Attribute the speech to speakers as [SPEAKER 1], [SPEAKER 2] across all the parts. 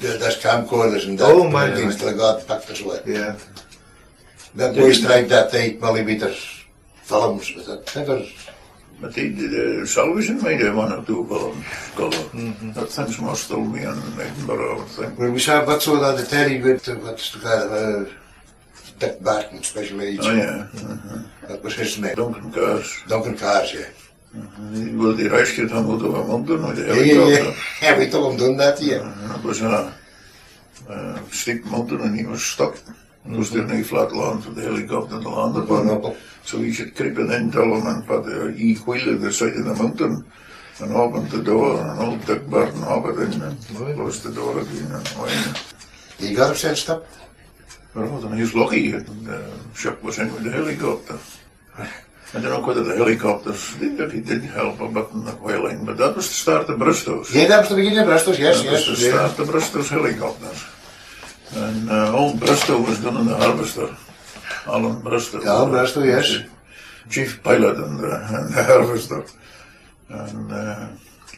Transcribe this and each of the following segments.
[SPEAKER 1] That's camcorders and that.
[SPEAKER 2] Oh, my
[SPEAKER 1] things that I got packed as well.
[SPEAKER 2] Yeah.
[SPEAKER 1] That boys tried that they millimeter films, but that never.
[SPEAKER 3] But the television made one or two films, color. That thing's more still me in Edinburgh, I think.
[SPEAKER 1] Well, we saw what's all on the telly with what's the kind of Dick Barton special age.
[SPEAKER 3] Oh yeah.
[SPEAKER 1] That was his name.
[SPEAKER 3] Duncan Cars.
[SPEAKER 1] Duncan Cars, yeah.
[SPEAKER 3] Wil die reisje dan moeten we hem doen met de
[SPEAKER 1] Yeah,
[SPEAKER 3] helikopter.
[SPEAKER 1] yeah, we told him done that, yeah.
[SPEAKER 3] Dat was een steep mountain en die was stuk. Het was er niet flat land voor de helikopter te landen.
[SPEAKER 1] Up.
[SPEAKER 3] So you should creep it in, tell them, and put the wheel the side of the mountain, and open the door, and old Dick Barton open it in, and close the door again, and away.
[SPEAKER 1] You got upset stop?
[SPEAKER 3] Well, then he was lucky, the ship was in with the helicopter. I don't know whether the helicopters did help a bit in the whaling, but that was the start of Bristow's.
[SPEAKER 1] Yeah, that was the beginning of Bristol's, yes,
[SPEAKER 3] That was the start of Bristow's helicopters. And old Bristow was done in the Harvester. Alan Bristow.
[SPEAKER 1] Alan Bristow, yes.
[SPEAKER 3] Chief pilot in the Harvester. And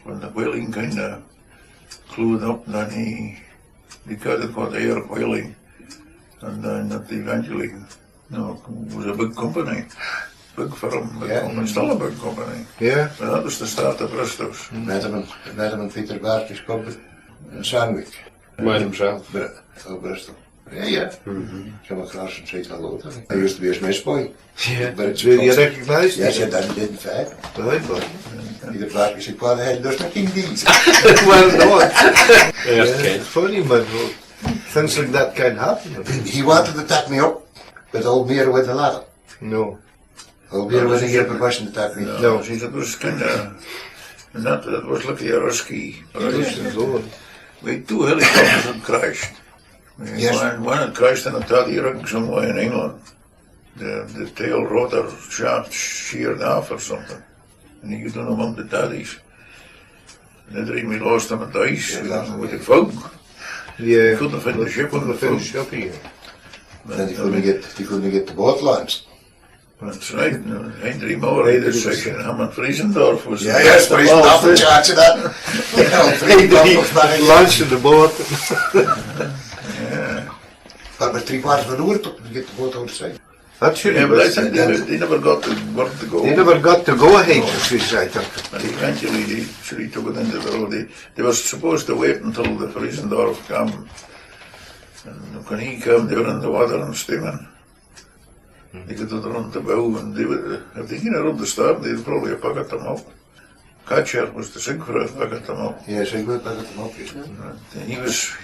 [SPEAKER 3] when the whaling kind of clued up, then he got it called air whaling. And then that eventually, it was a big company. Big firm, big company, still a big company.
[SPEAKER 2] Yeah.
[SPEAKER 3] But that was the start of Bristow's.
[SPEAKER 1] Met hem en Peter Baartjes company in Sandwich.
[SPEAKER 4] Mine himself.
[SPEAKER 1] Oh, Bristol. Yeah. Come across and say hello to me. I used to be his mess boy.
[SPEAKER 2] Yeah.
[SPEAKER 1] But it's
[SPEAKER 2] Did you recognize
[SPEAKER 1] Yes,
[SPEAKER 2] me?
[SPEAKER 1] I did in fact.
[SPEAKER 2] Right, boy.
[SPEAKER 1] Peter Baartjes said, what the hell does making these?
[SPEAKER 2] Well, no.
[SPEAKER 4] Okay.
[SPEAKER 2] It's funny, man. Things like that can happen.
[SPEAKER 1] He wanted to tap me up, but old Beer with the ladder.
[SPEAKER 2] No.
[SPEAKER 1] Old Beer wasn't here permission to tap me.
[SPEAKER 3] No, see, that was kind of, that was like a risky. We had two helicopters that crashed.
[SPEAKER 1] Yes.
[SPEAKER 3] One had crashed in a toddy rig somewhere in England. The tail rotor shaft sheared off or something. And he got on among the toddies. And then we lost him at the ice with the fog.
[SPEAKER 2] Yeah.
[SPEAKER 3] He couldn't find the ship on the fog.
[SPEAKER 1] Then he couldn't get the boat launched.
[SPEAKER 3] That's right. Henry Moore had this section. Him and Friesendorf was...
[SPEAKER 1] Yeah, yes, but he's not in charge of that.
[SPEAKER 2] Lunch in the boat.
[SPEAKER 1] Yeah. But with 3/4 of an hour took to get the boat outside.
[SPEAKER 2] That should
[SPEAKER 3] Yeah, but I think they never got the word to go.
[SPEAKER 2] They never got to go ahead, I think.
[SPEAKER 3] And eventually they actually took it into the road. They were supposed to wait until the Friesendorf came. And when he came, they were in the water and steaming. They could have run the bow, and they would, if they didn't run the start, they'd probably have picked them up. Catcher was the Siegfried picked them up.
[SPEAKER 1] Yeah, Siegfried picked them up, yes.
[SPEAKER 3] And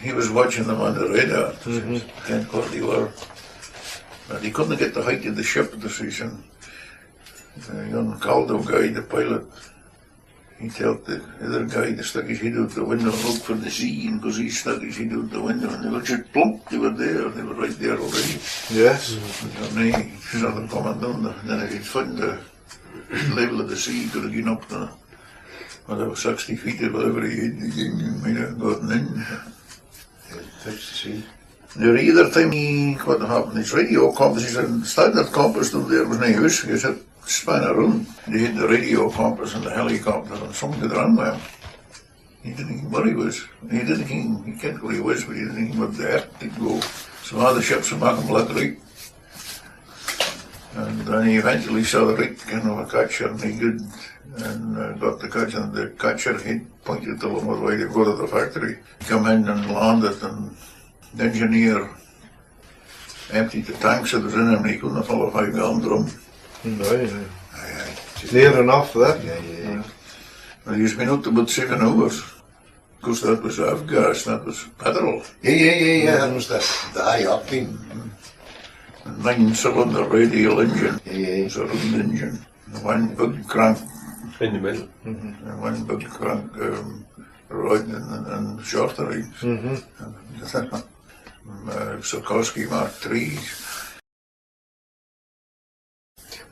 [SPEAKER 3] he was watching them on the radar. Can't what they were. But he couldn't get the height of the ship this season. The young Caldo guy, the pilot, he told the other guy to stick his head out the window and look for the sea, and because he stuck his head out the window, and they were just plump, they were right there already.
[SPEAKER 2] Yes.
[SPEAKER 3] And he saw them coming down, then if he'd found the level of the sea, he could have gone up to whatever, 60 feet or whatever he might have gotten in.
[SPEAKER 1] Fix the sea.
[SPEAKER 3] The other time what happened, his radio compass, he said, standard compass down there was no use. He said, span around. They had the radio compass in the helicopter and something had wrong with him. He didn't think where he was. He can't where he was, but he didn't think what the earth did go. So all the ships were making black right. And then he eventually saw the right kind of a catcher, and he did, and got the catcher, and the catcher he'd pointed to him what way to go to the factory. Come in and landed, and the engineer emptied the tanks that was in him, and he couldn't fill a 5-gallon drum.
[SPEAKER 2] Right. Near enough for that.
[SPEAKER 1] Yeah.
[SPEAKER 3] But he's been out about 7 hours. Because that was F-gas, that was petrol.
[SPEAKER 1] Yeah, that was the high octane.
[SPEAKER 3] A 9-cylinder radial engine.
[SPEAKER 1] Yeah.
[SPEAKER 3] It's a round engine. One big crank.
[SPEAKER 4] In the middle.
[SPEAKER 3] And one big crank right and shorter rings. Sikorsky Mark III.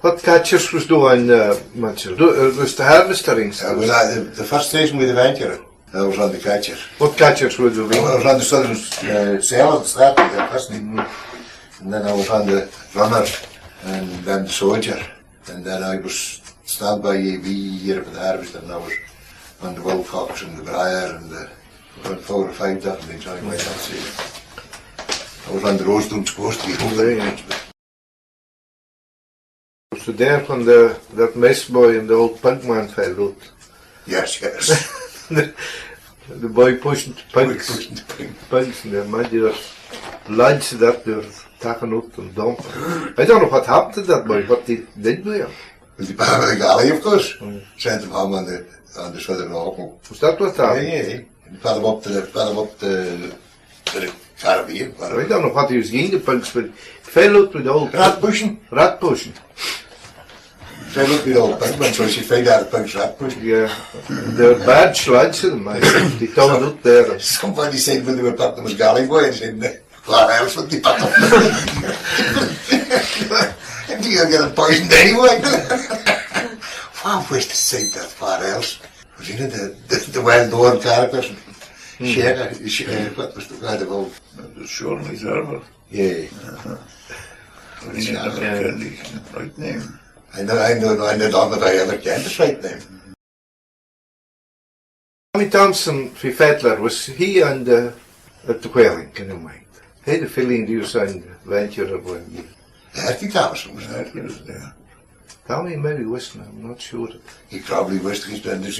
[SPEAKER 2] What catchers was doing, Mitchell? Was the harvestering?
[SPEAKER 1] Well, the first station with the venture, I was on the catcher.
[SPEAKER 2] What catchers were doing?
[SPEAKER 1] I was on the southern sailor, and then I was on the runner, and then the soldier, and then I was stand by AV here for the harvest, and I was on the Wilcox and the Briar and the For 4 or 5 different things, I might not see. I was on the road doing supposed to be home.
[SPEAKER 2] Yeah. So there van dat mesboy and the old punkman fell out.
[SPEAKER 1] Yes, yes.
[SPEAKER 2] The boy pushing the punks. Punks and the man just launched that door, taken out and dumped. I don't know what happened to that boy, what they did with him.
[SPEAKER 1] Well, the bar with the galley, of course. Sent him home on the southern Auckland.
[SPEAKER 2] Was that what happened?
[SPEAKER 1] Yeah. Put him up to the Caribbean.
[SPEAKER 2] I don't know what he was getting the punks, but he fell out with the old
[SPEAKER 1] Rat pushing.
[SPEAKER 2] rat pushing.
[SPEAKER 1] Fell out with the old punk, so she found out the punk's rat pushing.
[SPEAKER 2] Yeah, they were bad slugs in them, I think. They turned out there.
[SPEAKER 1] Somebody said when they were putting them as galley boys, and what else would they put them? And you're getting poisoned anyway. Wow, where's the sight that what else? Was you know the well-known characters? What was the guy called?
[SPEAKER 3] The Shorley Server.
[SPEAKER 1] Yeah.
[SPEAKER 3] He never kenned his right name.
[SPEAKER 1] I know not that I ever kent his right name.
[SPEAKER 2] Tommy Thompson for Fettler, was he on the, at the whaling, can you mind? He had a feeling he was on the venture of one year.
[SPEAKER 1] Hertie Thompson was
[SPEAKER 3] That
[SPEAKER 1] there.
[SPEAKER 3] was there.
[SPEAKER 2] Tommy maybe wasn't, I'm not sure.
[SPEAKER 1] He probably wished he's done this.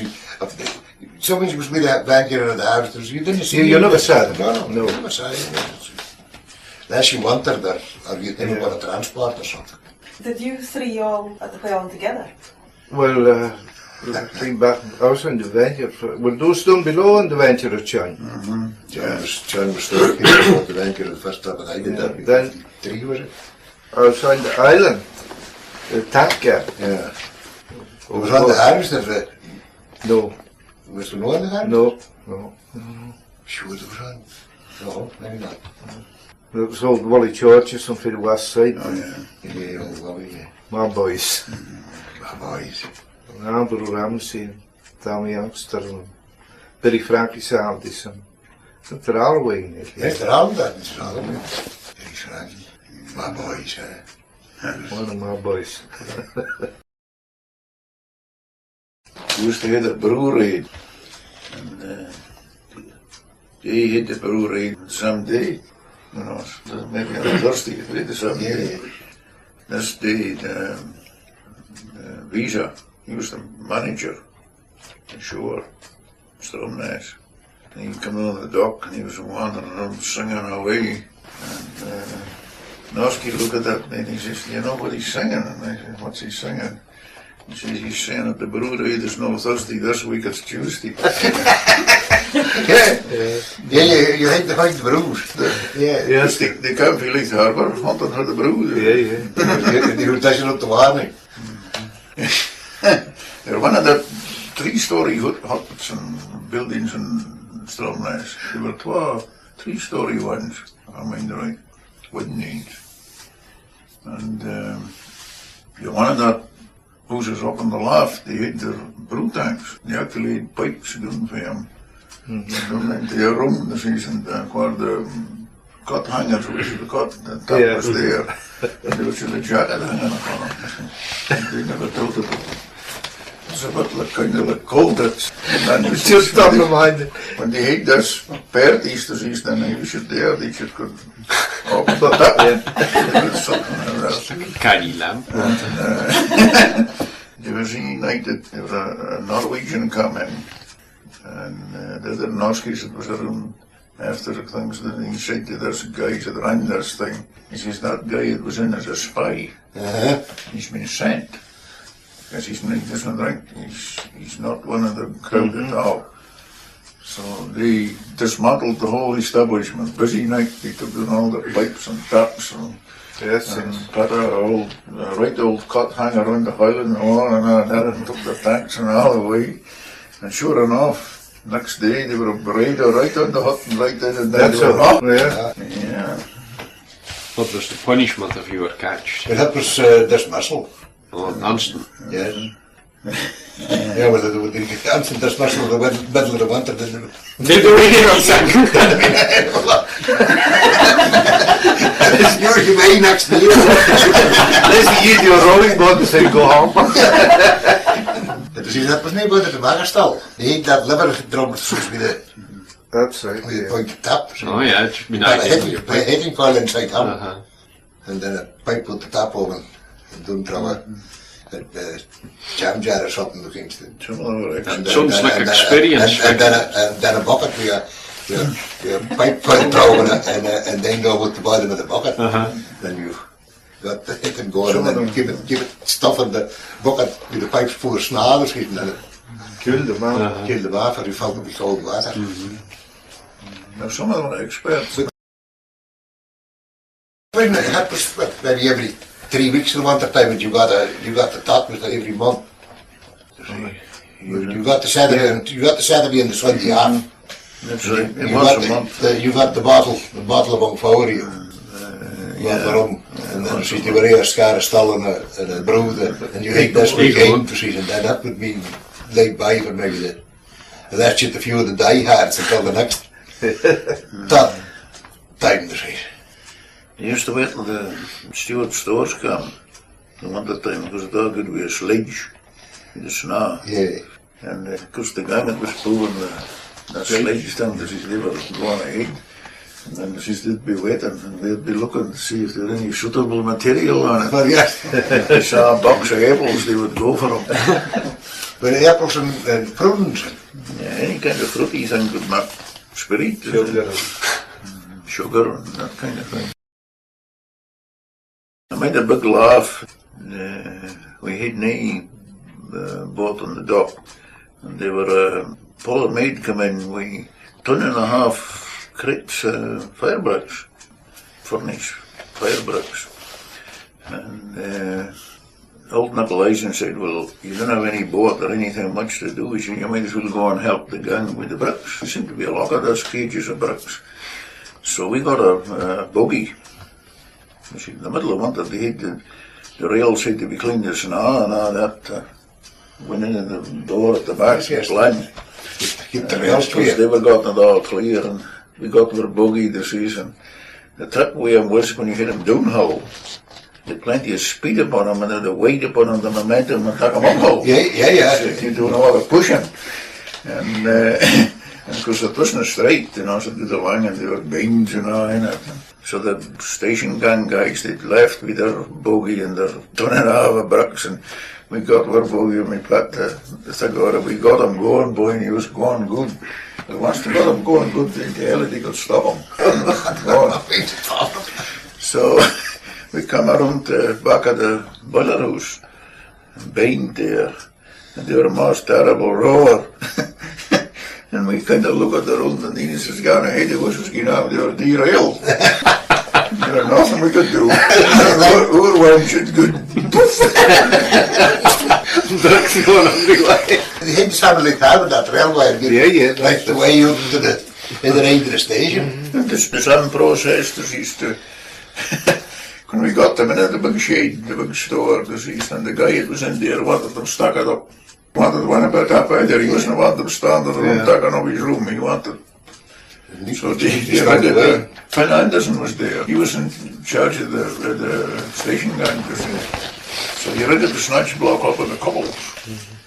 [SPEAKER 1] Somebody was with that back here in the house. You didn't see
[SPEAKER 2] You
[SPEAKER 1] him.
[SPEAKER 2] never saw him?
[SPEAKER 1] No.
[SPEAKER 2] No.
[SPEAKER 1] You never saw him. Unless you wanted there, or you didn't want a transport or something.
[SPEAKER 5] Did you 3 all at the whaling together?
[SPEAKER 2] Well, came back, I was on the venture, well those down below on the venture of John.
[SPEAKER 1] John was 30 at the venture the first time that I did that.
[SPEAKER 2] Then
[SPEAKER 1] 3 was it?
[SPEAKER 2] I was on the island, the Tanka.
[SPEAKER 1] Yeah. It was on the house that
[SPEAKER 2] No,
[SPEAKER 1] was there no on the house?
[SPEAKER 2] no.
[SPEAKER 1] Sure it was on. No, maybe not.
[SPEAKER 2] There was old Wally Churches on the west side.
[SPEAKER 3] Oh, yeah.
[SPEAKER 1] Yeah, old Robbie, yeah.
[SPEAKER 2] My boys.
[SPEAKER 1] My boys.
[SPEAKER 2] Andrew Ramsey and Tommy Youngster and Billy Frankie Sandys and they're all away in it.
[SPEAKER 1] Yes, they're all that. It's all of them. Very Frankie. My boys,
[SPEAKER 2] One of my boys.
[SPEAKER 3] We used to have a brewery, and they had the brewery some day, you know, maybe on a Thursday, if we had some day. This day, Visa, he was the manager ashore, Stromness. And he'd come on the dock and he was wandering around singing away. And Nosky looked at that and he says, "Do you know what he's singing?" And I said, "What's he singing?" He says, "He's saying at the brewery there's no Thursday, this week it's Tuesday."
[SPEAKER 1] Yeah, you had to find the brews. Yeah.
[SPEAKER 2] Yes.
[SPEAKER 3] They came from Leith Harbour, hunting for the brew.
[SPEAKER 2] Yeah.
[SPEAKER 1] They were dashing up the warning.
[SPEAKER 3] They're one of the 3-story huts and buildings in Stromness. There were 3-story ones, if I mind right, wooden names. And one of the houses up on the loft, they had their brew tanks. They actually had pipes going for them. Down into their room, where the cut hangers was, the top was there. And there was a jacket hanging upon it. And they never told it. It's a bit like, kind of like cold. It's
[SPEAKER 2] Just stop reminding.
[SPEAKER 3] when they had this parties, then they should there, they should go open the top. Something else.
[SPEAKER 4] Canny lamp.
[SPEAKER 3] There was a night that there was a Norwegian come in, and the other Norskies that was around after the things, that he said to this guys that ran this thing, he says, "That guy that was in as a spy, he's been sent, because he doesn't drink, he's not one of the crowd at all." So they dismantled the whole establishment. Busy night, they took down all the pipes and taps and
[SPEAKER 2] Yes,
[SPEAKER 3] put a right old cut hang around the island and all, and took the tanks and all away. And sure enough, next day they were buried right on the hut and right in, and then
[SPEAKER 2] that's
[SPEAKER 3] they were
[SPEAKER 2] all.
[SPEAKER 3] off.
[SPEAKER 2] Yeah.
[SPEAKER 3] Yeah.
[SPEAKER 4] What was the punishment if you were catched?
[SPEAKER 1] Well, that was dismissal.
[SPEAKER 4] Oh, Anston.
[SPEAKER 1] Yes. Yeah, well, the instant dismissal in the middle of the winter, didn't they?
[SPEAKER 4] Did the radio sing?
[SPEAKER 1] You're away next year.
[SPEAKER 2] Let's eat your rolling buttons and go home.
[SPEAKER 1] Dat was niet bij de magerstal. Nee, dat liver gedronken zoals bij de
[SPEAKER 2] That's right.
[SPEAKER 1] with a
[SPEAKER 2] Yeah.
[SPEAKER 1] point of tap.
[SPEAKER 4] Oh yeah, it's been
[SPEAKER 1] Got a
[SPEAKER 4] idea.
[SPEAKER 1] heating coil inside him.
[SPEAKER 4] Uh-huh.
[SPEAKER 1] And then a pipe with the tap open and done throw a jam jar or something against it.
[SPEAKER 4] Sounds like experience.
[SPEAKER 1] And then a bucket with a pipe for the throw and then go with the bottom of the bucket. Then you got the hit and go and then give it stuff in the bucket with the pipes full of snarls and then it
[SPEAKER 2] Killed them out.
[SPEAKER 1] killed them off or you felt it with cold water.
[SPEAKER 3] Now some of them are experts.
[SPEAKER 1] When it happens, maybe every 3 weeks in winter time, and you got the tot was every month. You got the Saturday and the Sunday off.
[SPEAKER 3] That's right. It
[SPEAKER 1] You
[SPEAKER 3] was
[SPEAKER 1] got
[SPEAKER 3] a month.
[SPEAKER 1] you got the bottle among four of you. You got the rum, and then she's the way a scar stall and a brew, and you ate this weekend precies, and then that would mean laid by for maybe the that's just a few of the diehards until the next time precies.
[SPEAKER 3] I used to wait till the steward stores come. The winter time, because there could be a sledge in the snow.
[SPEAKER 1] Yeah.
[SPEAKER 3] And because the gang was pulling the sledge down, they were going ahead. And then they'd be waiting and they'd be looking to see if there was any suitable material on it.
[SPEAKER 1] But yeah.
[SPEAKER 3] If they saw a box of apples, they would go for them.
[SPEAKER 1] But apples and prunes.
[SPEAKER 3] Yeah, any kind of fruity thing could make spirit, sugar and that kind of thing. I made a big laugh. We had an boat on the dock, and they were Paul maid come in with 1.5 crates fire bricks, furnace fire bricks, and old Nicolaisen said, "Well, you don't have any boat or anything much to do, so you might as well go and help the gang with the bricks." There seemed to be a lot of those cages of bricks, so we got a buggy. In the middle of winter, they had the rails had to be cleaned of snow and all that. Went in the door at the back, blind.
[SPEAKER 1] Get the rails
[SPEAKER 3] Because they were gotten it all clear, and we got our buggy this season. The trip with him was when you hit him downhill, you had plenty of speed upon him and the weight upon him, the momentum, and took him uphill.
[SPEAKER 1] Yeah.
[SPEAKER 3] So you do all the pushing. And because it wasn't straight, you know, so the long and there were beams and all in it. So the station gang guys, they'd left with their bogey and their 1.5 bricks, and we got our bogey and we put the thing out. We got him going, boy, and he was going good. But once we got him going good, the hell they could stop him. So we come around the back of the boiler house, and behind there, and they were a most terrible roar. And we kind of look at the road and he says, "Gone ahead, it was going out, they were derailed." There was nothing we could do. Our one should good.
[SPEAKER 2] That's going on the way.
[SPEAKER 1] The head sounded like that with that railway.
[SPEAKER 2] Yeah.
[SPEAKER 1] Like the way you to the other end of the station.
[SPEAKER 3] The same process, this is to, when we got them in the big shade, the big store, this is, and the guy that was in there wanted them stuck it up. Wanted one about up either, he wasn't wanted them standing around taking up his room, he wanted. So they had it, Phil Anderson was there, he was in charge of the station gang, so he rented the snatch block up in the couples.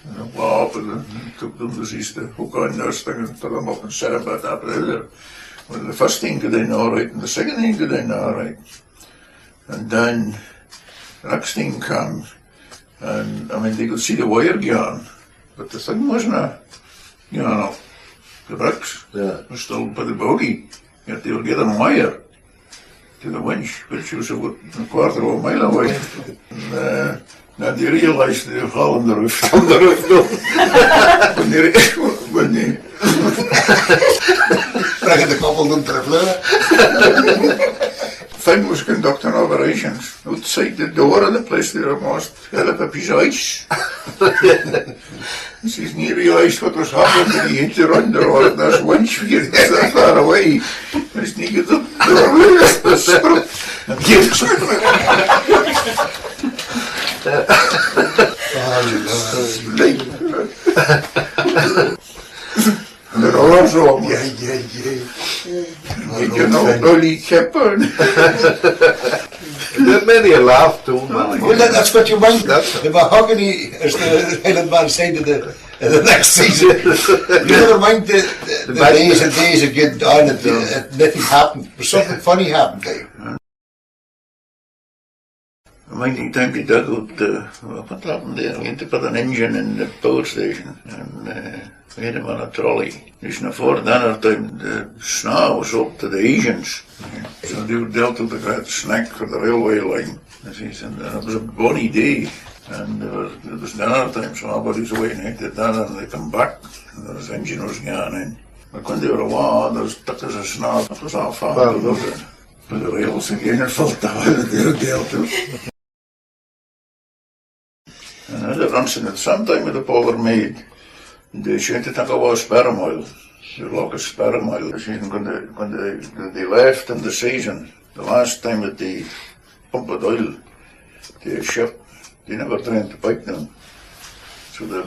[SPEAKER 3] And they blow up and took them to see the hook on those things and took them up and set them about up there. Well, the first thing got in alright and the second thing got in alright. And then the next thing came, and I mean they could see the wire going, but the thing wasn't the bricks were still by the bogey, yet they were getting wire to the winch, which was about a quarter of a mile away. And now they realised they were falling the roof.
[SPEAKER 2] On the roof, no.
[SPEAKER 3] when they
[SPEAKER 1] Brengen de koppel doen ter vleuren.
[SPEAKER 3] Finn was conducting operations outside the door of the place. There almost held up a piece of ice. He's not realised what was happening, and he hit the run there all at this winch here, so far away. He's not get up there, and gives they're also you know, Dolly Shepherd.
[SPEAKER 2] There many a laugh too, man.
[SPEAKER 1] Well, that's what you mind.
[SPEAKER 2] That's
[SPEAKER 1] The mahogany, as the Highland man said, in the next season. You never mind the days and days of getting on and nothing happened. But something funny happened to you.
[SPEAKER 3] I mind the time we dug out what happened there? We had to put an engine in the power station and we had him on a trolley. Dus voor that time the snow was up to the Asians. So they dealt with the great snack for the railway line. And it was a bonny day. And it was another time somebody's away and hit that and they come back and there was engine was gone in. But when they were away, there was stuck as a snow. It was all far. But the rails again and fell down they were dealt with. And I runs in at some time with the power made. They should take away sperm oil. They look at sperm oil. When they left in the season, the last time that they pumped oil, the ship, they never drained the pipe down. So the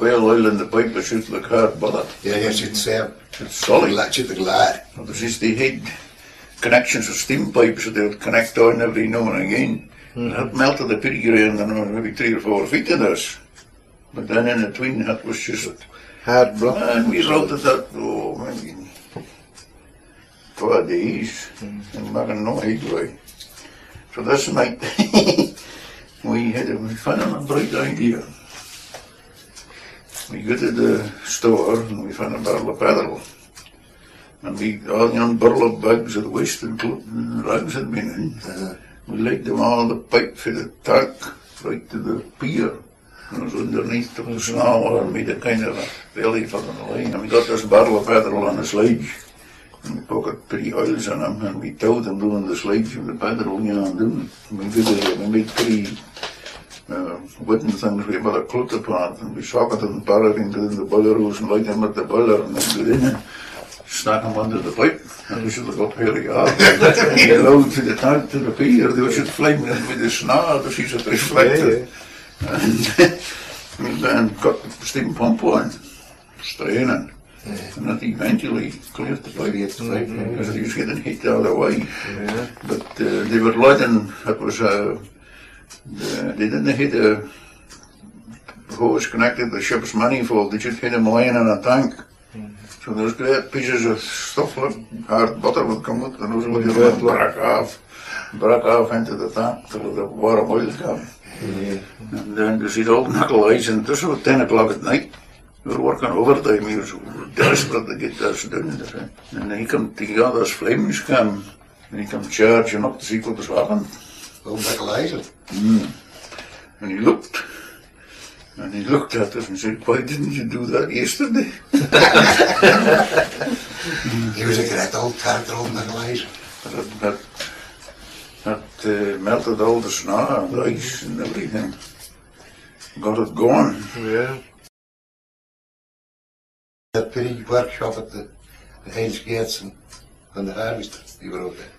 [SPEAKER 3] whale oil in the pipe was just like hard butter.
[SPEAKER 1] Yeah, yes, it's
[SPEAKER 3] solid.
[SPEAKER 1] It's glad.
[SPEAKER 3] Well, they had connections of steam pipes, so they would connect on every now and again. That melted the pretty grain and maybe 3 or 4 feet of this. But then in between that was just
[SPEAKER 2] hard block.
[SPEAKER 3] And we routed that, maybe 2 days and making no headway. So this night we found a bright idea. We go to the store and we found a barrel of petrol. And we all young barrel of bags of the waste and rags had been in. We laid them all the pipe for the tank right to the pier. And it was underneath of the snow and made a kind of a belly for the line. And we got this barrel of petrol on the sledge. And we put pretty oils on them and we towed them down the sledge with the petrol down. We made pretty wooden things we put a cloth upon and we socketed and barreled into the boiler hose and light them at the boiler and then go in and snack them under the pipe. And we should have got here you are. We allowed to the tank to the pier, they should flame in with the snow, the sheets had reflected. And then got the steam pump on, straining. And that eventually cleared the pipe. Because they was getting hit the other way. But they were loading, it was they didn't hit a hose connected to the ship's manifold, they just hit a line in a tank. So those great pieces of stuff like hard butter would come out and those would break off into the tank till the warm oil came. And then there's these old knuckle eyes and this was 10 o'clock at night. We were working overtime, he was desperate to get this done. And then he come to the others flames come and he come charging up to see what was happening.
[SPEAKER 1] Old knuckle eyes.
[SPEAKER 3] And he looked. And he looked at us and said, why didn't you do that yesterday?
[SPEAKER 1] He was a great old character, old knuckle eyes.
[SPEAKER 3] That melted all the snow and the ice and everything. Got it going.
[SPEAKER 2] Yeah.
[SPEAKER 1] That pretty workshop at the Hales Gates and on the harvester, we were out there.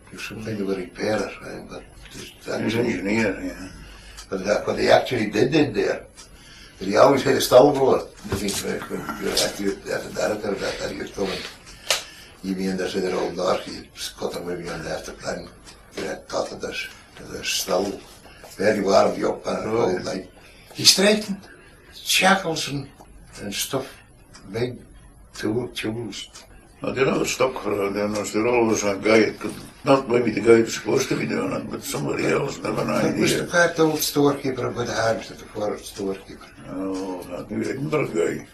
[SPEAKER 1] He was something to a repairer, but
[SPEAKER 3] he was an engineer, yeah.
[SPEAKER 1] But what they actually did there, that he always had a stall blower. When you're at the director of that you're coming, you mean there's an old Norn, you cut them maybe on the afterplan, you had taught of the stall, very warm you up and all night. He straightened shackles and stuff, made tools.
[SPEAKER 3] Well, they never stuck for it, there was always a guy, not maybe the guy that's supposed to be doing it, but somebody else, never an idea.
[SPEAKER 1] It was the old storekeeper about the harvest, the forest storekeeper.
[SPEAKER 3] Oh, that new Edinburgh guy.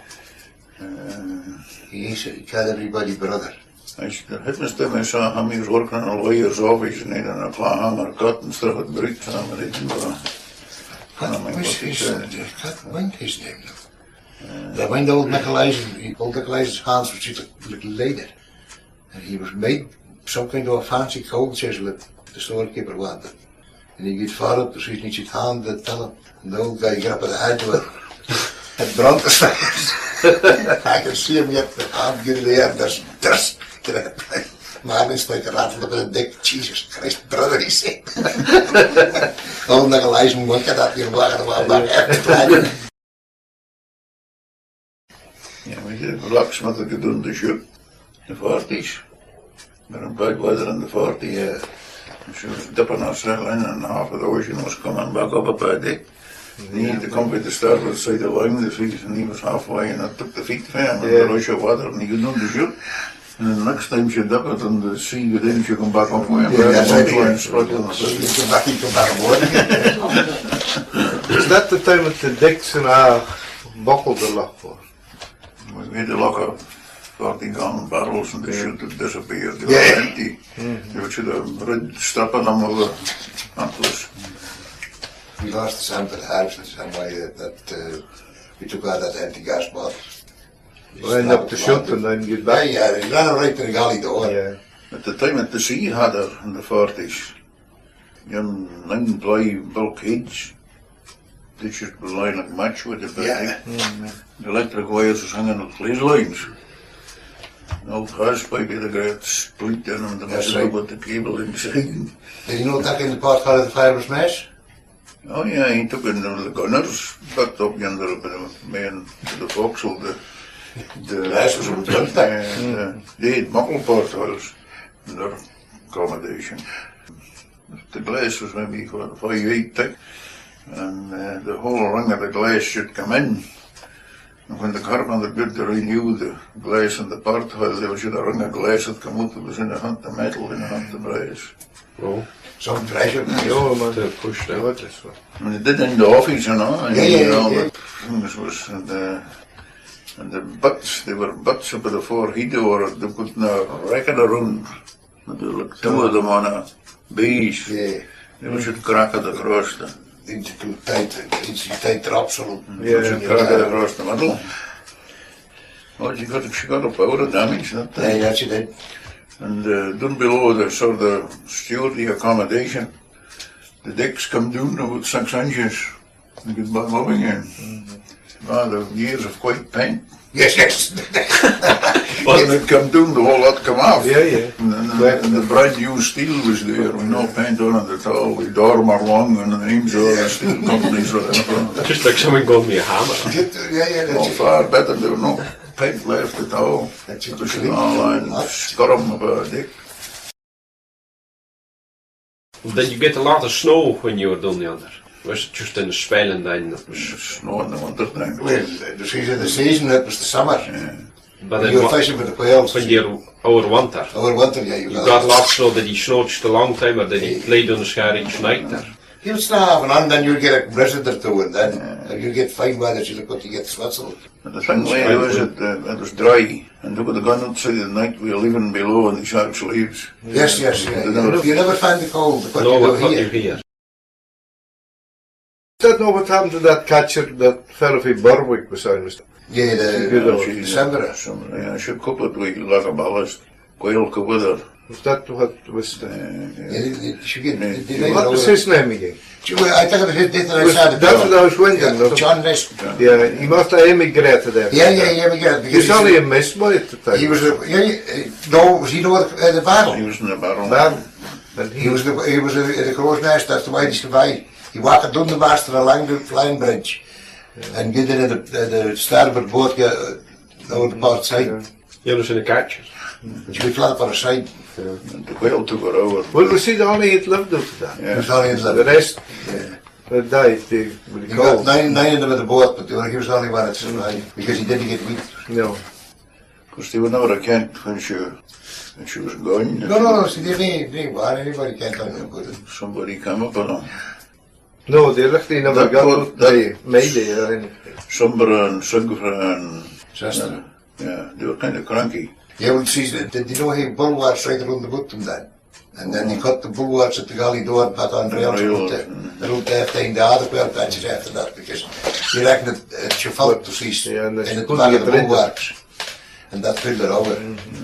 [SPEAKER 1] He called everybody brother.
[SPEAKER 3] The hitmas time I saw him, he was working in a lawyer's office and he had an Oklahoma cut and stuff at bricks on him in Edinburgh.
[SPEAKER 1] What was his name now? They went old Nicolai's hands were just a little later. And he was made some kind of a fancy cold chisel that the storekeeper wanted. And he got far up, dus hij niet zit hand to tell him. And the old guy got up at the head with it brand the stairs. I can see him yet, the hand get there, there's man is like a rattle up in a dick, Jesus Christ, brother, he said. Old Nicolai's and look at that, you're walking around back at the plan.
[SPEAKER 3] Ja, we had a blacksmith that could do the ship, the 40s. Met een buikwater in the 40s. She was dipping herself in and half of the ocean was coming back up a deck. He had to come with the start of the side of the line this week, and he was halfway, and I took the feet for him, and the rush of water, and he could not shoot. And then the next time she dip it, and the sea within, she come back up with him.
[SPEAKER 1] That's
[SPEAKER 3] and
[SPEAKER 1] right.
[SPEAKER 3] and struggling.
[SPEAKER 1] You come back on board again.
[SPEAKER 2] Is that the time that the dicks and buckled the lock for?
[SPEAKER 3] We had a lock of 40-gallon barrels, and the chute had disappeared. They
[SPEAKER 1] Yeah.
[SPEAKER 3] were empty. They should have rid stopping them over Atlas.
[SPEAKER 1] We lost the sand for the harvest the same way that we took out that empty gas bottle.
[SPEAKER 2] Line up the chute and then get back.
[SPEAKER 1] Yeah, he ran right to the galley door.
[SPEAKER 2] Yeah.
[SPEAKER 3] At the time that the sea had her in the 40s, young 9-ply bulkheads, they just were lying like match with the building. The electric wires was hanging on clear lines. An old house pipe had a great split in them,
[SPEAKER 1] That's
[SPEAKER 3] was
[SPEAKER 1] right.
[SPEAKER 3] with the cable inside.
[SPEAKER 1] Did you know that in the part called the fireman's mess?
[SPEAKER 3] Oh yeah, he took in the gunners, backed up yonder up in the main to the forecastle, the
[SPEAKER 1] Glasses were built there.
[SPEAKER 3] they had muckle portholes in their accommodation. The glass was maybe 5 feet thick, and the whole ring of the glass should come in. And when the carpenter did to renew the glass in the porthole, there was a ring of glass that come out that was in a hunt of metal, in a hunt of brass.
[SPEAKER 4] Oh,
[SPEAKER 1] Some treasure.
[SPEAKER 2] Ja, man.
[SPEAKER 4] to push
[SPEAKER 2] Ja,
[SPEAKER 4] down.
[SPEAKER 2] det är så.
[SPEAKER 3] And they did in the office, you know, and
[SPEAKER 1] Yeah, yeah.
[SPEAKER 3] things was, and the butts, they were butts up at the forehead door, they put a racket around, and there were 2 of them on a base,
[SPEAKER 1] Yeah.
[SPEAKER 3] they were should crack it across the,
[SPEAKER 1] Into too tight drops on them.
[SPEAKER 3] they should crack it across the middle. Well, she got a powder damage, that
[SPEAKER 1] Yeah,
[SPEAKER 3] time.
[SPEAKER 1] that's it.
[SPEAKER 3] And down below the sort of stewardly accommodation, the decks come down about 6 inches and get back up again. The years of white paint.
[SPEAKER 1] Yes, yes.
[SPEAKER 3] When it come down, the whole lot come off.
[SPEAKER 2] Yeah, yeah.
[SPEAKER 3] And the brand new steel was there, with no paint on it at all. The dormer long and the names of all the steel companies right in front.
[SPEAKER 4] Just like someone going with a hammer.
[SPEAKER 1] Yeah,
[SPEAKER 3] Oh,
[SPEAKER 1] that's it.
[SPEAKER 3] far better, there was no paint left at all.
[SPEAKER 1] That's it.
[SPEAKER 3] It was all line scrum of a dick.
[SPEAKER 4] Did you get a lot of snow when you were down yonder? Was it just in the spelen then? That was,
[SPEAKER 3] Snow in the winter time.
[SPEAKER 1] Well, the season, it was the summer.
[SPEAKER 4] but
[SPEAKER 1] You were
[SPEAKER 4] it,
[SPEAKER 1] fishing with the whales.
[SPEAKER 4] when you're over winter,
[SPEAKER 1] Over winter, yeah, you
[SPEAKER 4] you got lots of snow. Did he snow just a long time, or did he play down the scar each night there?
[SPEAKER 1] You would start having on, then you'd get a blizzard or two, and then you'd get fine weather, you'd put to get Switzerland.
[SPEAKER 3] And the thing was it was dry, and they would have gone outside at night, we were living below in the shark's leaves.
[SPEAKER 1] Yes, yes, yeah. You never find the cold, but
[SPEAKER 4] No,
[SPEAKER 1] you
[SPEAKER 4] what
[SPEAKER 1] do
[SPEAKER 4] got you
[SPEAKER 1] here.
[SPEAKER 4] here?
[SPEAKER 2] Don't know what happened to that catcher, that fellow from Berwick beside us.
[SPEAKER 1] Yeah, the December.
[SPEAKER 3] Yeah, she coupled with like a ballast, quail with her.
[SPEAKER 2] Was that what was the... What was his name again?
[SPEAKER 1] I think it was this that I
[SPEAKER 2] Was,
[SPEAKER 1] said.
[SPEAKER 2] that's what I was wondering.
[SPEAKER 1] Yeah, John Ness.
[SPEAKER 2] Yeah, he must have emigrated there.
[SPEAKER 1] Yeah, we get it.
[SPEAKER 2] He was only a miss boy at the time.
[SPEAKER 1] He was no, was he know the battle?
[SPEAKER 3] He was in the barrel.
[SPEAKER 2] Man, and
[SPEAKER 1] He was at the crow's nest, that's the widest divide. He walked down the mast of the line bridge and get in the starboard boat over the port side.
[SPEAKER 4] You was in the catches.
[SPEAKER 1] But you could flat for a side.
[SPEAKER 3] And the quail took her over.
[SPEAKER 2] well, was he the only that lived up to that?
[SPEAKER 1] He was only in
[SPEAKER 2] The
[SPEAKER 1] the
[SPEAKER 2] rest
[SPEAKER 1] yeah.
[SPEAKER 2] died, they would
[SPEAKER 1] He got
[SPEAKER 2] call.
[SPEAKER 1] nine of them at the boat, but he was the only one that survived because he didn't get weak.
[SPEAKER 2] No.
[SPEAKER 3] Because they were never account when she was gone.
[SPEAKER 1] No, see, they didn't want anybody can't tell them about it.
[SPEAKER 3] Somebody came up on them.
[SPEAKER 2] No, they actually never
[SPEAKER 3] That
[SPEAKER 2] got
[SPEAKER 3] boat-
[SPEAKER 2] out. They made it or anything.
[SPEAKER 3] Somber and Sigfra and
[SPEAKER 1] Sister.
[SPEAKER 3] yeah, they were kind of cranky.
[SPEAKER 1] Yeah, well, see, did you know he bulwarks right around the bottom then? And then he cut the bulwarks at the galley door and put on rails
[SPEAKER 3] Rails,
[SPEAKER 1] the route after the other well patches after that because he reckoned it should fall to cease
[SPEAKER 2] Yeah, and
[SPEAKER 1] in
[SPEAKER 2] they
[SPEAKER 1] the
[SPEAKER 2] couldn't
[SPEAKER 1] back
[SPEAKER 2] get
[SPEAKER 1] of the
[SPEAKER 2] rid of it.
[SPEAKER 1] bulwarks. And that filled it over.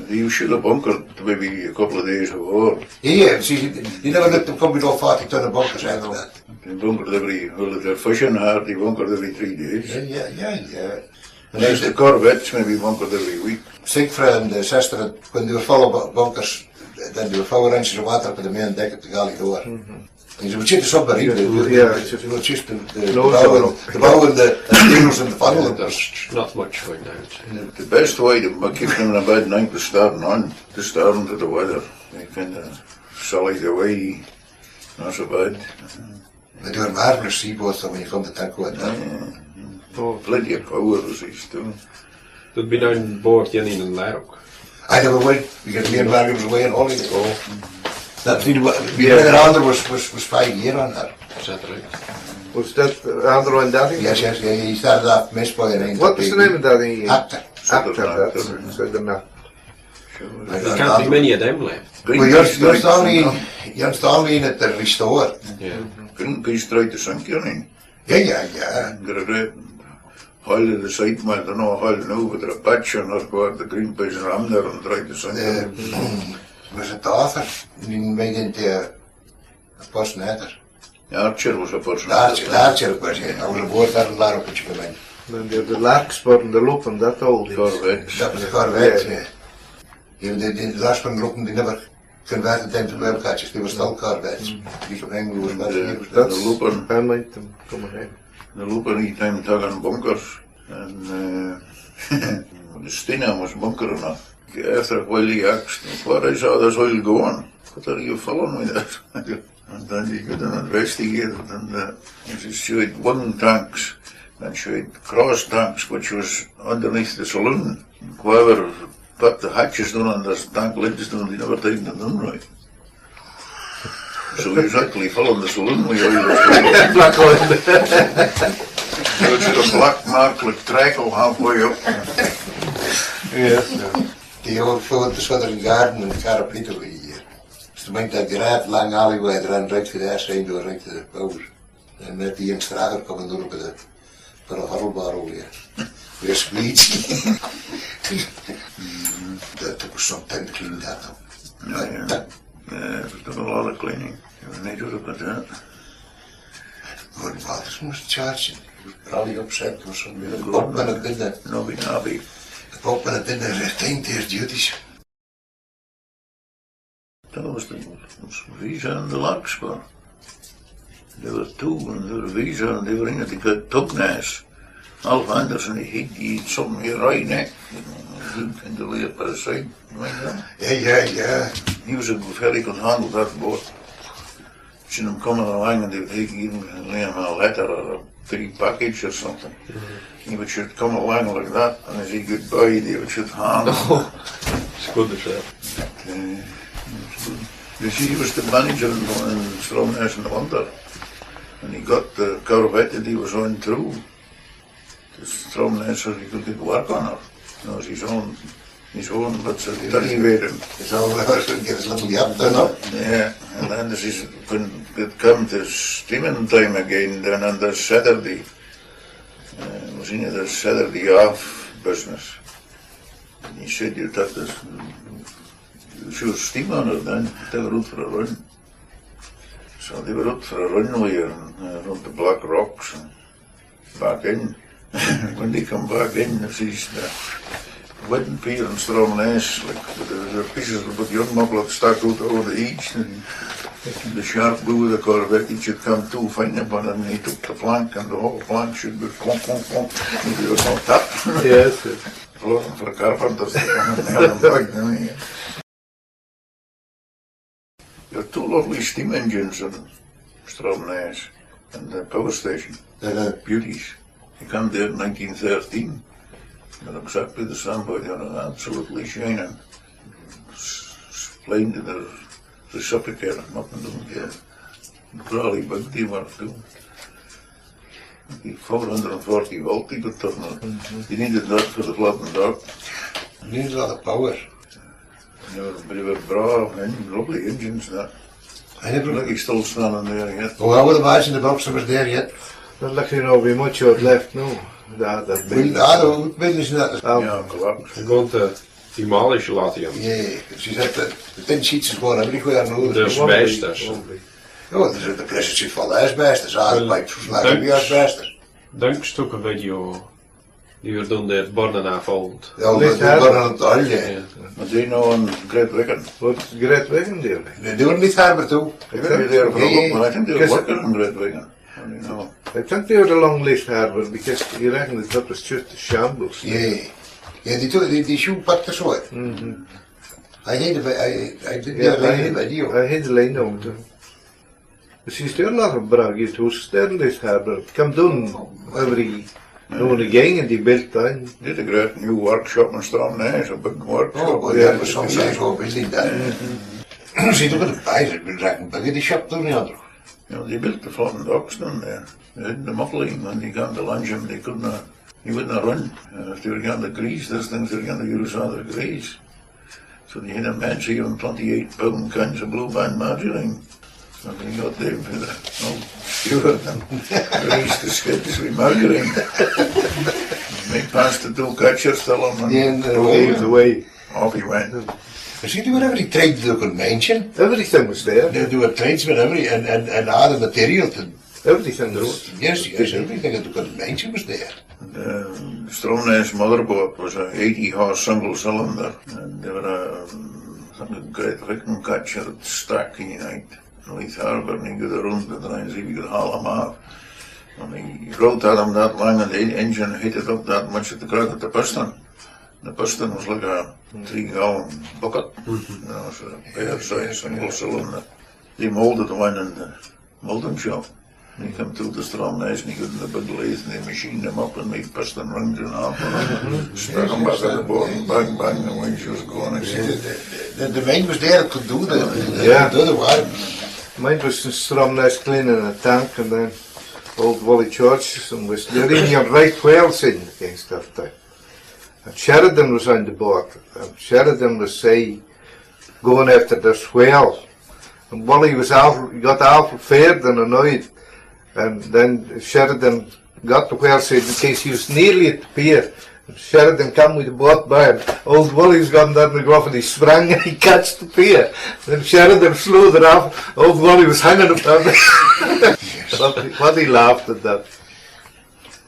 [SPEAKER 3] He should have bunkered maybe a couple of days before.
[SPEAKER 1] Yeah, see, he never let them come below 40 ton of bunkers after that.
[SPEAKER 3] They bunkered well, if they're fishing hard, they bunkered every 3 days.
[SPEAKER 1] Yeah.
[SPEAKER 3] And as the corvettes, maybe bunkered every week.
[SPEAKER 1] Sigfra and Sister, when they were full of bunkers, then they were 4 inches of water up at the main deck at the galley door. And they were just a submarine, they were just the bow and the steels and the funnel. And
[SPEAKER 4] There's not much going down.
[SPEAKER 3] The best way to keep them in a bad night was starting on, to starting to the weather. They kind of sully the way, not so bad.
[SPEAKER 1] They do a marvelous seaboat so when you come to Tanquil.
[SPEAKER 3] Plenty of power as he's doing.
[SPEAKER 4] Dat ben een boord in een Larok.
[SPEAKER 1] I never went because me and Larry was away on holiday. That the other was 5 years on that.
[SPEAKER 4] Zaterdag.
[SPEAKER 2] Was that Andrew and Daddy?
[SPEAKER 1] Yes, he started off Miss Boy and
[SPEAKER 2] What was the name of Daddy?
[SPEAKER 1] Actor.
[SPEAKER 2] Actor, that's so the map.
[SPEAKER 4] There can't be many of them left.
[SPEAKER 1] Well, you're only in at the restore.
[SPEAKER 4] Yeah.
[SPEAKER 3] Couldn't be straight to St. Killing.
[SPEAKER 1] Yeah.
[SPEAKER 3] Got a great huil of the site, man, I don't know how now, but they're a patch on her board, the green piece and ram there and tried to St. Killing.
[SPEAKER 1] Was het author in made into a personator.
[SPEAKER 3] Archer was a person.
[SPEAKER 1] Archer was it. I was aboard that and Larry put you come in.
[SPEAKER 2] Then the larkspur and the lopen, that old.
[SPEAKER 3] Corvette.
[SPEAKER 1] That was the Corvette, yeah. The last one looking, they never converted them to whale catchers, they were still Corvettes. Die kom heen with
[SPEAKER 2] That's
[SPEAKER 3] the loopen.
[SPEAKER 2] I might them coming in.
[SPEAKER 3] The loopen each time tag on bunkers. And the Stina was bunker enough. After a while he asked, what I saw this oil go on? What are you following with that? And then he got an investigate and he showed one tanks and showed cross tanks which was underneath the saloon. Whoever put the hatches down and the tank lids down, they never taken them down right. So he was actually following the saloon with oil was going.
[SPEAKER 2] Black oil.
[SPEAKER 3] So it's got a black mark like trackle halfway up.
[SPEAKER 2] Yes.
[SPEAKER 1] The old floor, the Southern Garden in Carapito here. Dus toen ben ik dat great lang alleyway, er ran right to the ass door, right to the power. En met die een strager komen door op de, voor een horrelbaar alweer. Weer spleetje. That took some time to clean that up.
[SPEAKER 3] Yeah, it took a lot of cleaning. You need to look at that.
[SPEAKER 1] Maar de waters moest chargen. Rally opzet, was zo'n weer een pop met het binnen.
[SPEAKER 3] Nobby.
[SPEAKER 1] De pop met het binnen rechting their duties.
[SPEAKER 3] That was the visa and the larkspur. There were two, and there were visa, and they were in it. They got Tugnas. Alf Anderson, he something here right neck. In the way up by the side.
[SPEAKER 1] Yeah.
[SPEAKER 3] He was a very good handle that boat. Seen him coming along and they would even lay him a letter or a big package or something. He would should come along like that, and as he goodbye, they would should hand.
[SPEAKER 4] It's good as that.
[SPEAKER 3] You see, he was the manager in Stromness in the winter, and he got the Corvette that he was on through. The Stromness so he could get work on her. You know, his own, but so they didn't wait him.
[SPEAKER 1] So get his little yap done up.
[SPEAKER 3] Yeah, and then this is when it come to steaming time again, then on the Saturday, was in the Saturday off business. And he said you took this, you should steam on it then, they were out for a run. So they were out for a runway around the Black Rocks and back in. When they come back in, they see the wedding pier and Stromness, like the pieces of the young muggle stuck out over the east, and the sharp bow of the Corvette, he should come to find him, and he took the flank, and the whole flank should be clunk, and there was no tap.
[SPEAKER 2] Yes.
[SPEAKER 3] Floating for carpenters to come and nail them back. There are two lovely steam engines in Stromness and the power station. Beauties. They come there in 1913. They're exactly the same, but they're absolutely shining. Splendid, they're reciprocating, nothing to them. Probably big they were too. 440 volt they could turn on. They needed that for the flood and dark.
[SPEAKER 1] Needs a lot of power.
[SPEAKER 3] They were brave and lovely engines that.
[SPEAKER 1] I never
[SPEAKER 3] Look, he's still standing there yet.
[SPEAKER 1] Oh, I would imagine the boxer was there yet.
[SPEAKER 2] Not like you know, we much out left now. That big.
[SPEAKER 1] Well, I don't that.
[SPEAKER 3] Yeah, collapsed.
[SPEAKER 4] I'm going to demolish a lot of them.
[SPEAKER 1] Yeah, she said that the thin sheets is going everywhere now.
[SPEAKER 4] There's asbestos.
[SPEAKER 1] Oh, there's the pressure sheet full of asbestos. All the pipes was like the asbestos.
[SPEAKER 4] Dank took a video die we doen there Born afvallend.
[SPEAKER 1] Ja, we gaan aan het al, ja.
[SPEAKER 3] Maar die nou een Great Wigan.
[SPEAKER 2] What's Great Wigan there?
[SPEAKER 1] We doen niet harder toe.
[SPEAKER 3] Ik weet niet there for a look, but I think they're working on Great Wigan. You know.
[SPEAKER 2] I think they were along Lake Harbour because you reckon that was just a shambles.
[SPEAKER 1] Yeah. Yeah, die shoe pakt er zo uit. I did the video.
[SPEAKER 2] I had the line over too. She's still not a brag it was stand this harbor. Come down every no and again and die built then.
[SPEAKER 3] Did a great new workshop in Stromness, a big workshop.
[SPEAKER 1] Oh, well, that was some size of building that. See, look at the price, it was like bigger the shop down the other.
[SPEAKER 3] They built the floating docks down there. They had the muffling when they got to lunch him, they couldn't, he wouldn't run. If they were going to grease, those things were going to use all the grease. So they had a man saving 28 pound cans of blue band margarine. So they got them for the skewer and greased the skids with margarine. They passed the two catchers till him and
[SPEAKER 2] Away.
[SPEAKER 3] off he went.
[SPEAKER 1] See, they were every trade they could mention.
[SPEAKER 2] Everything was there.
[SPEAKER 1] They were tradesmen and all the material to,
[SPEAKER 2] Everything was.
[SPEAKER 1] yes, everything that they could mention was there.
[SPEAKER 3] The Stromness motorboat was a 80-horse single cylinder, and they were a great Ricken catcher at Stack in night. Leith Harbour, and he got around to try and see if he could haul him off. And he rode at him that long, and the engine hit it up that much at the crack of the piston. The piston was like a 3-gallon bucket, so a fair-sized single cylinder. They moulded one in the moulding shop. He came through the Stromness and he got in the big lathe and they machined him up and made piston rings and half and stuck him back at the boat and bang bang the way she was going.
[SPEAKER 1] The main was there that could do the work.
[SPEAKER 2] Mine was in Stromness cleaning a tank and then old Wally Church and was there in your right whales in against that time. And Sheridan was on the boat and Sheridan was say going after this whale. And Wally was got awful feared and annoyed. And then Sheridan got the whale said in case he was nearly at the pier. Sheridan came with the boat by and old Wally's gone down the grove and he sprang and he catched the pier. Then Sheridan slew it off, old Wally was hanging upon it. What he laughed at that.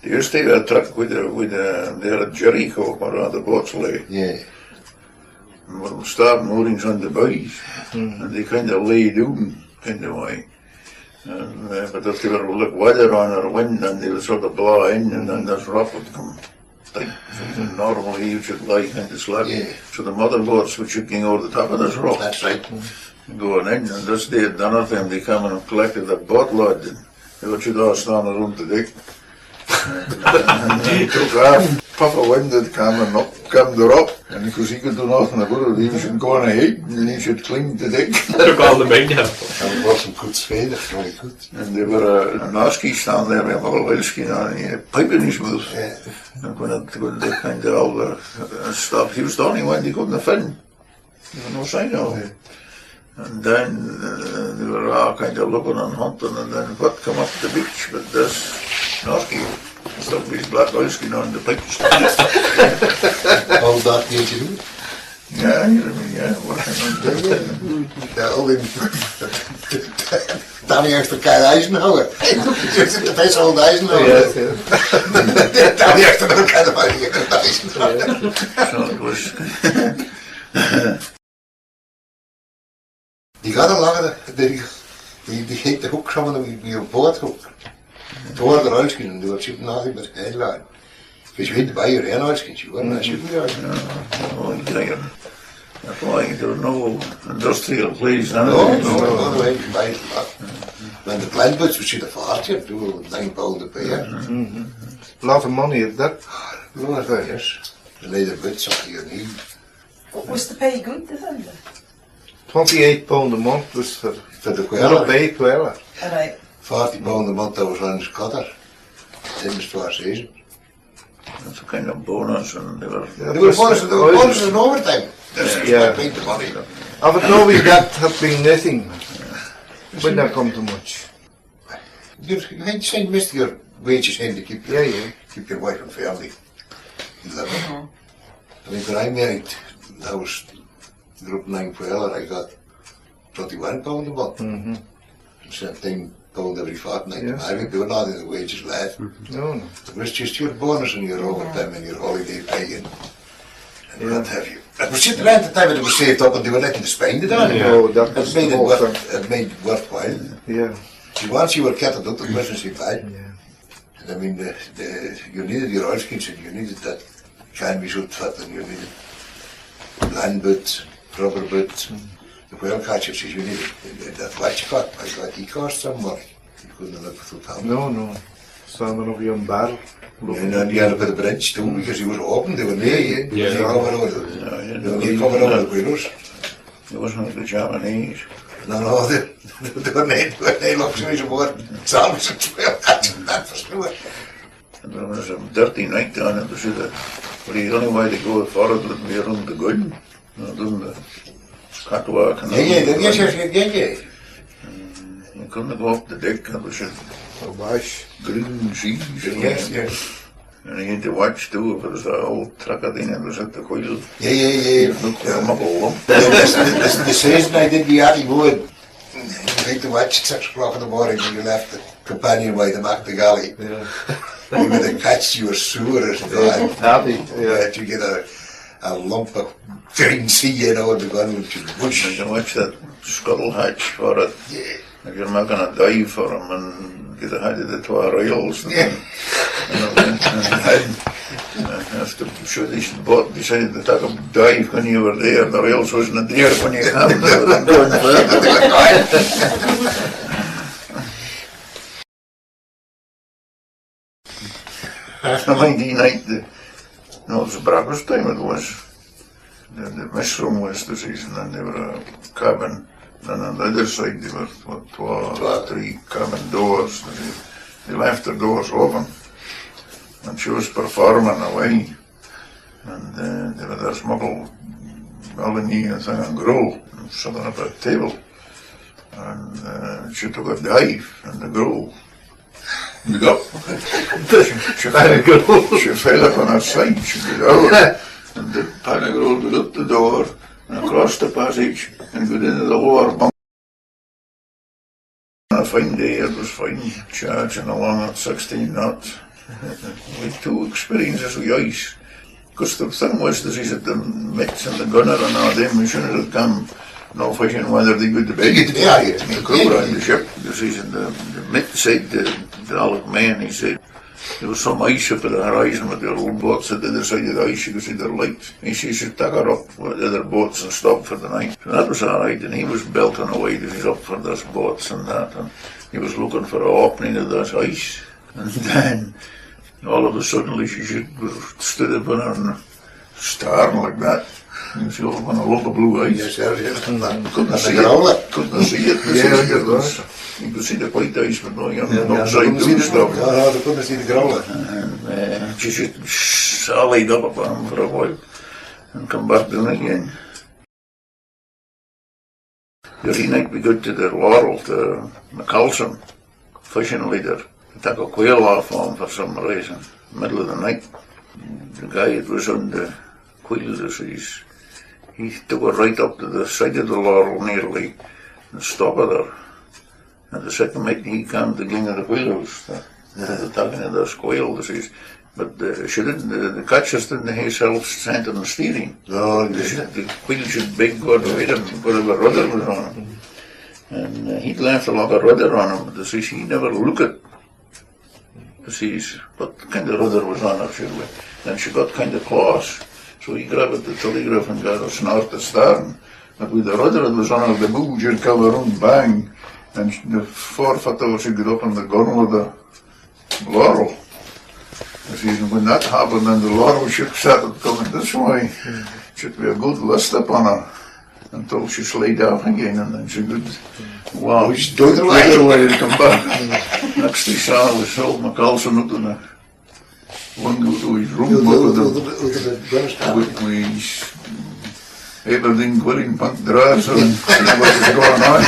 [SPEAKER 3] They used to have a truck with their Jericho where all the boats lay.
[SPEAKER 1] Yeah.
[SPEAKER 3] And we'll start moorings on the buoys and they kind of lay down kind of way. And, but if they were like weather on or wind and they would sort of blow in and then this rock would come tight. So normally you should lie kind of slack.
[SPEAKER 1] Yeah.
[SPEAKER 3] So the mother boats would should go over the top of this rock.
[SPEAKER 1] That's right.
[SPEAKER 3] Going in, and this day at dinner time they come and collected the boat load and they would should all stand around the deck. And he took off, puff of wind had come and up came the rock, and because he could do nothing about it, he should go on ahead and he should climb the deck.
[SPEAKER 4] Took all the main out.
[SPEAKER 1] And it was some good spade, very good.
[SPEAKER 3] And there were a Norski stand there with a little whisky on, and he had a pipe in his mouth.
[SPEAKER 1] Yeah.
[SPEAKER 3] And when they kind of all stopped, he was the only one they couldn't find. There was no sign of it. And then they were all kind of looking and hunting, and then what come up the beach but this Norski stuck with his black oilskin on the picture.
[SPEAKER 1] All that did you do?
[SPEAKER 3] Yeah, you know, yeah, working on that.
[SPEAKER 1] Ja, all in. Danny heeft elkaar Eisenhower. Het is old Eisenhower.
[SPEAKER 2] Yes, yes.
[SPEAKER 1] Danny heeft elkaar Eisenhower.
[SPEAKER 3] So it was.
[SPEAKER 1] Die gaat al langer, die heeft de hoek samen met een boordhoek. Door de ruilskin en die wordt zitten naast met een lijn. Dus je weet bij je ruilskin, je wordt naar zitten.
[SPEAKER 3] Oh, ik denk applying to no industrial place.
[SPEAKER 1] No, bij het laat. En de kleinbuts, we zitten vaartje, doen we 9 pound per jaar.
[SPEAKER 2] Lot of money at that.
[SPEAKER 1] Yes. De lederbuts zag je niet.
[SPEAKER 5] Was the pay good this end?
[SPEAKER 2] 28 pound a month was for
[SPEAKER 1] Voor de
[SPEAKER 2] not
[SPEAKER 1] kwella.
[SPEAKER 2] bad kwella.
[SPEAKER 5] Alright.
[SPEAKER 1] 40 pound a month, dat was aan de scatter. Dat is 2 season.
[SPEAKER 3] That's a kind of bonus, and they were.
[SPEAKER 1] They were bonuses in overtime. That's
[SPEAKER 2] Yeah.
[SPEAKER 1] paid the money.
[SPEAKER 2] I would know with that had been nothing. Wouldn't have come too much.
[SPEAKER 1] You ain't missed your wages in to keep your,
[SPEAKER 2] Yeah.
[SPEAKER 1] keep your wife and family. I mean, when I married, I was group 9 kwella, I got 21 pound a month. So 10 pound every fortnight.
[SPEAKER 2] Yes.
[SPEAKER 1] I didn't do not in the wages left.
[SPEAKER 2] No, no.
[SPEAKER 1] It was just your bonus and your overtime and your holiday pay and what have you. It was sitting around the time that it was saved up and they were letting to spend it on.
[SPEAKER 2] Oh, that was
[SPEAKER 1] It made
[SPEAKER 2] the
[SPEAKER 1] it,
[SPEAKER 2] whole thing.
[SPEAKER 1] it made it worthwhile.
[SPEAKER 2] Yeah.
[SPEAKER 1] See, once you were kettled up, it wasn't so bad.
[SPEAKER 2] Yeah.
[SPEAKER 1] And I mean, you needed your oilskins and you needed that canvas outfit and you needed land boots, rubber boots, the whale catchers is really that watch caught. I got he cost some money. You couldn't look through town.
[SPEAKER 2] No. Standing up on bar.
[SPEAKER 1] And then you had to put the bridge too because he was open. They were near you.
[SPEAKER 4] Yeah.
[SPEAKER 1] They were coming over. They were near coming over the windows.
[SPEAKER 3] It wasn't the Japanese.
[SPEAKER 1] No, they were near luxuries aboard. Salvage and swell. That for sure.
[SPEAKER 3] And there was a dirty night down in the city. But the only way to go forward would be around the garden. Doing the catwalk and
[SPEAKER 1] Yeah.
[SPEAKER 3] you couldn't go up the deck and there was a
[SPEAKER 2] Wash.
[SPEAKER 3] green seas.
[SPEAKER 1] Yes.
[SPEAKER 3] And you had to watch too if it was the old tracker thing and was at the coil.
[SPEAKER 1] Yeah.
[SPEAKER 3] Look for a muckle lump.
[SPEAKER 1] The season I did the Atty Wood. You had to watch at 6 o'clock in the morning when you left the companionway to Mac the Galley.
[SPEAKER 2] Yeah.
[SPEAKER 1] You would have catched you were sewer as well.
[SPEAKER 2] Happy. Yeah.
[SPEAKER 1] You get a lump of green sea, you know, in the gun which you
[SPEAKER 3] You
[SPEAKER 1] push.
[SPEAKER 3] can watch that scuttle hatch for it.
[SPEAKER 1] Yeah.
[SPEAKER 3] If you're making a dive for him and get ahead of the 2 rails.
[SPEAKER 1] Yeah.
[SPEAKER 3] After Swedish boat decided to take a dive when you were there, the rails wasn't there when you came. They were going further. The 1990, no, it was breakfast time it was. The mess room was the season and there were a cabin. And on the other side there were what, 3 cabin doors. They left the doors open. And she was performing away. And they were there smuggled Melanie and thing and grill. Sitting up at a table. And she took a dive in the grill. Look up. She fell up on her side. She got out. And the panic rolled up the door and across the passage and got into the lower bunk. On a fine day it was fine, charging along at 16 knots. With 2 experiences with ice. Because the thing was, this is that the mitts and the gunner and all them, as soon as it come, no fishing weather, they go to bed. They come around the ship. This is in the mitt said, the old man, he said, there was some ice up at the horizon with the old boats at the other side of the ice, you could see their lights. He said, you should take her up with the other boats and stop for the night. So that was alright, and he was belting away that he's up for those boats and that, and he was looking for an opening of this ice. And then, all of a sudden, she stood up on her and staring like that. And she opened a lot of blue eyes.
[SPEAKER 1] Yes, yes.
[SPEAKER 3] Couldn't see
[SPEAKER 1] it.
[SPEAKER 3] Couldn't see it. You could see the white eyes, but no, you're not side doing stuff.
[SPEAKER 1] No, they couldn't see the growler.
[SPEAKER 3] And she just sallied up upon him for a while and come back down again. The other night we got to the Laurel, to McCallson, fishing leader, to take a quail off on for some reason, middle of the night. The guy that was on the quail, he took her right up to the side of the Laurel nearly and stopped her. And the second mate he came to gang of the whales, talking of the quail, but she didn't, the catchers didn't have herself centered and steering.
[SPEAKER 1] No,
[SPEAKER 3] The quail should big God with him, whatever rudder was on him. And he'd left a lot of rudder on him, but he never looked at what kind of rudder was on her, surely. Then she got kind of close, so he grabbed the telegraph and got her snort to stern. But with the rudder that was on her, the bow just come around bang. And the forefoot she got up on the gun with the Laurel. When that happened and the Laurel ship started coming this way, should be a good list upon her until she slid off again and then she could wow,
[SPEAKER 1] she stood the
[SPEAKER 3] right away to come back. Next thing saw was Phil McCallson up in the one go to his room with his everything wearing punk dress and what was going on.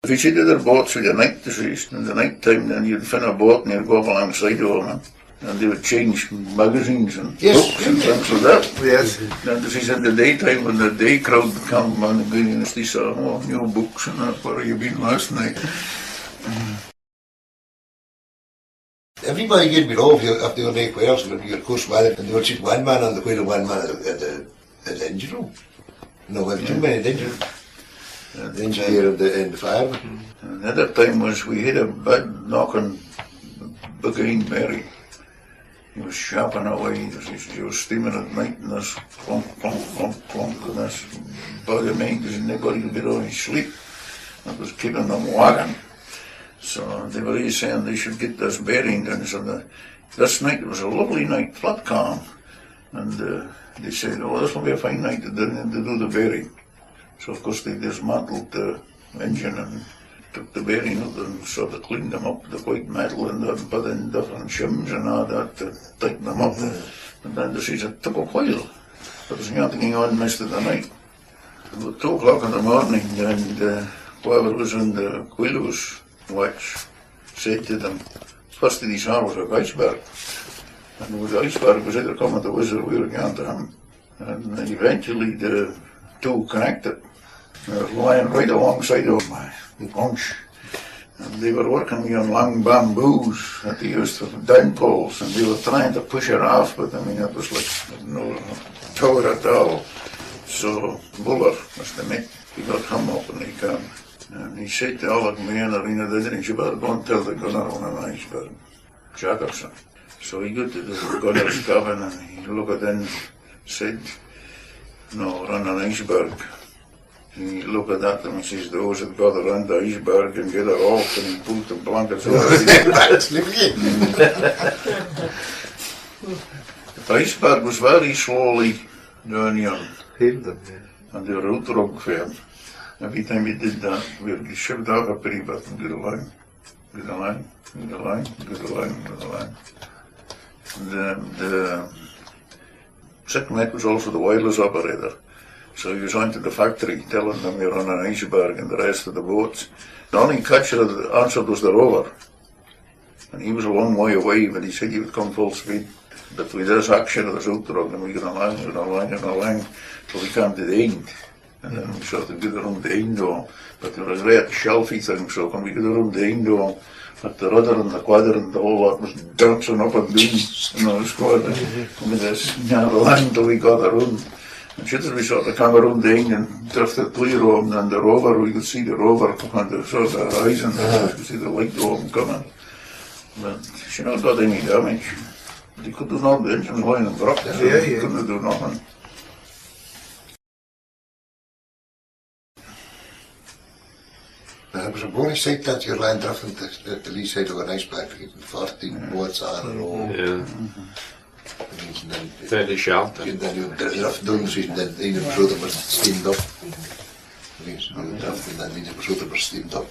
[SPEAKER 3] If you see the other boats with the night disease, in the night time, then you'd find a boat and you'd go up alongside of them and they would change magazines and books and things like that.
[SPEAKER 2] Yes.
[SPEAKER 3] Then this is in the daytime when the day crowd come and they say, oh, new books and that, where have you been last night?
[SPEAKER 1] Everybody gave me love after your Lake Wales when you were coast weather and they would sit one man on the wheel and one man at the engine room. No, we have too many engine room. The engineer and the fireman.
[SPEAKER 3] Another time was we had a bad knock on Buckingham Mary. he was chopping away, he was steaming at night, and there's clunk, clunk, clunk, clunk, and there's bug of mine, because nobody could get on his sleep. That was keeping them wagging. So they were saying they should get this bearing done. So this night, it was a lovely night, flat calm, and they said, oh, this will be a fine night to do the bearing. So of course they dismantled the engine and took the bearing out and sort of cleaned them up, the white metal and that, and put in different shims and all that to tighten them up. And then they said it took a while. There was nothing on most of the night. About 2 o'clock in the morning, and whoever was in the wheelhouse watch said to them, first thing he saw was an iceberg. And the iceberg was either coming to us or we were going to him. And then eventually the two connected. They were lying right alongside of my bunch. And they were working on long bamboos that they used for down poles, and they were trying to push it off, but I mean it was like no tower at all. So Buller was the mate. He got him up and he came. And he said to all of me and Arena, they didn't, you better go and tell the gunner on an iceberg, Jacobson. So he got to the gunner's cabin and he looked in, said, no, we're on an iceberg. He looked at that and he says, those that got around the iceberg and get it off, and he pulled the blankets over The iceberg was very slowly down here. And they were out drunk for him. Every time we did that, we would shipped out a pretty bit and get a line, get a line, get a line, get a line, get a line. The second mate was also the wireless operator. So he was on to the factory telling them you're on an iceberg and the rest of the boats. The only catcher that answered was the rover. And he was a long way away, but he said he would come full speed. But with this action of the outdrug, and we got along, and along, and along, till we came to the end. And then we sort of got around the end on. But there was a great shelfy thing, so when we got around the end on, at the rudder and the quadrant, the whole lot was dancing up and down, you know, squad. And with this narrow line till we got around. And just as we sort of came around the end and drifted clear of them, and the rover, we could see the rover on the sort of horizon, we could see the light of them coming. But she not got any damage. They could do nothing, the engine line and dropped, so they couldn't do nothing.
[SPEAKER 1] Hebben ze gewoon gezegd dat je lijn draffend de lies heeft door een ijsberg, 14 boords aan en al.
[SPEAKER 4] Ja. Verder shelter.
[SPEAKER 1] En dan je draf doen, dus dan de ene persoon maar steamed op. En dan de ene persoon maar steamed op.